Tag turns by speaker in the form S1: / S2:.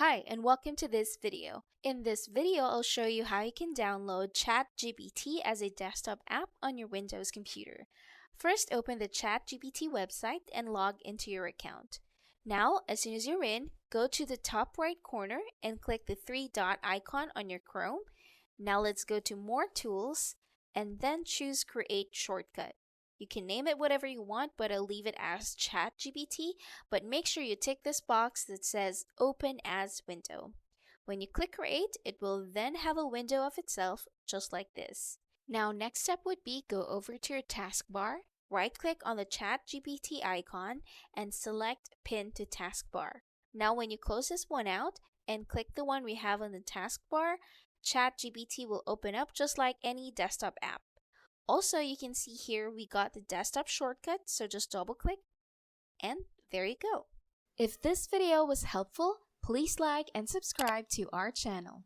S1: Hi, and welcome to this video. In this video, I'll show you how you can download ChatGPT as a desktop app on your Windows computer. First, open the ChatGPT website and log into your account. Now, as soon as you're in, go to the top right corner and click the three-dot icon on your Chrome. Now let's go to More Tools and then choose Create Shortcut. You can name it whatever you want, but I'll leave it as ChatGPT, but make sure you tick this box that says Open as Window. When you click Create, it will then have a window of itself, just like this. Now, next step would be go over to your taskbar, right-click on the ChatGPT icon, and select Pin to Taskbar. Now, when you close this one out and click the one we have on the taskbar, ChatGPT will open up just like any desktop app. Also, you can see here we got the desktop shortcut, so just double click and there you go. If this video was helpful, please like and subscribe to our channel.